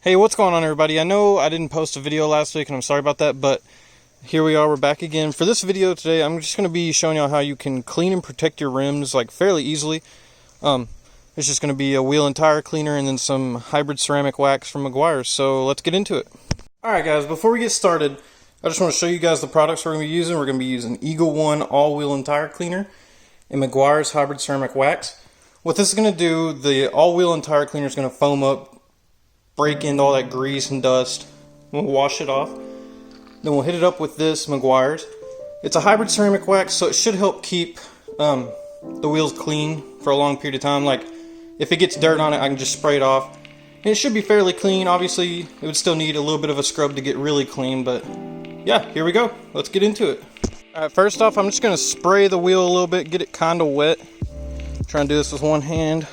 Hey, what's going on, everybody? I know I didn't post a video last week and I'm sorry about that, but here we are, we're back again. For this video today, I'm just going to be showing y'all how you can clean and protect your rims like fairly easily. It's just going to be a wheel and tire cleaner and then some hybrid ceramic wax from Meguiar's, so let's get into it. Alright guys, before we get started, I just want to show you guys the products we're going to be using. We're going to be using Eagle One all-wheel and tire cleaner and Meguiar's hybrid ceramic wax. What this is going to do, the all-wheel and tire cleaner is going to foam up, break into all that grease and dust. We'll wash it off. Then we'll hit it up with this Meguiar's. It's a hybrid ceramic wax, so it should help keep the wheels clean for a long period of time. Like, if it gets dirt on it, I can just spray it off. And it should be fairly clean. Obviously, it would still need a little bit of a scrub to get really clean, but yeah, here we go. Let's get into it. Alright, first off, I'm just going to spray the wheel a little bit, get it kind of wet. Try and do this with one hand.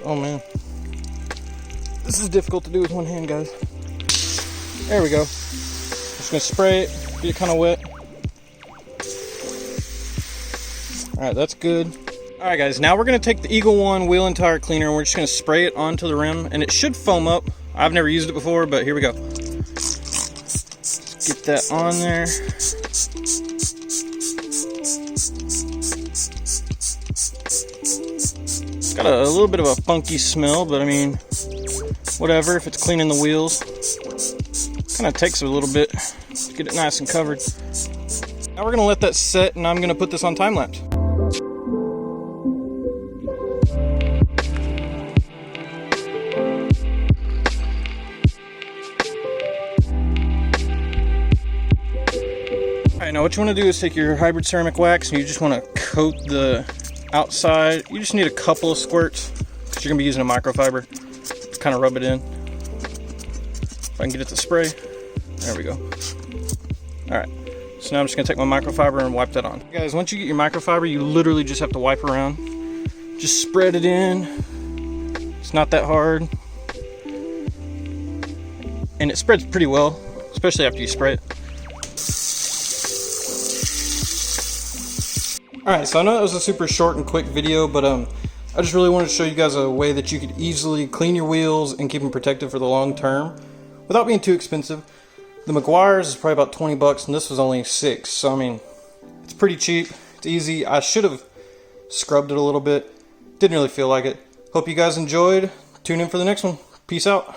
Oh man, this is difficult to do with one hand, guys. There we go. Just gonna spray it, get it kind of wet. Alright, that's good. Alright guys, now we're gonna take the Eagle One wheel and tire cleaner and we're just gonna spray it onto the rim, and it should foam up. I've never used it before, but here we go. Get that on there. Got a little bit of a funky smell, but I mean, whatever, if it's cleaning the wheels. Kind of takes a little bit to get it nice and covered. Now we're going to let that set, and I'm going to put this on time lapse. Alright, now what you want to do is take your hybrid ceramic wax and you just want to coat the outside. You just need a couple of squirts because you're going to be using a microfiber. Just kind of rub it in. If I can get it to spray. There we go. Alright, so now I'm just going to take my microfiber and wipe that on. Guys, once you get your microfiber, you literally just have to wipe around. Just spread it in. It's not that hard. And it spreads pretty well, especially after you spray it. Alright, so I know that was a super short and quick video, but I just really wanted to show you guys a way that you could easily clean your wheels and keep them protected for the long term without being too expensive. The Meguiar's is probably about 20 bucks and this was only $6, so I mean, it's pretty cheap, it's easy. I should have scrubbed it a little bit, didn't really feel like it. Hope you guys enjoyed. Tune in for the next one. Peace out.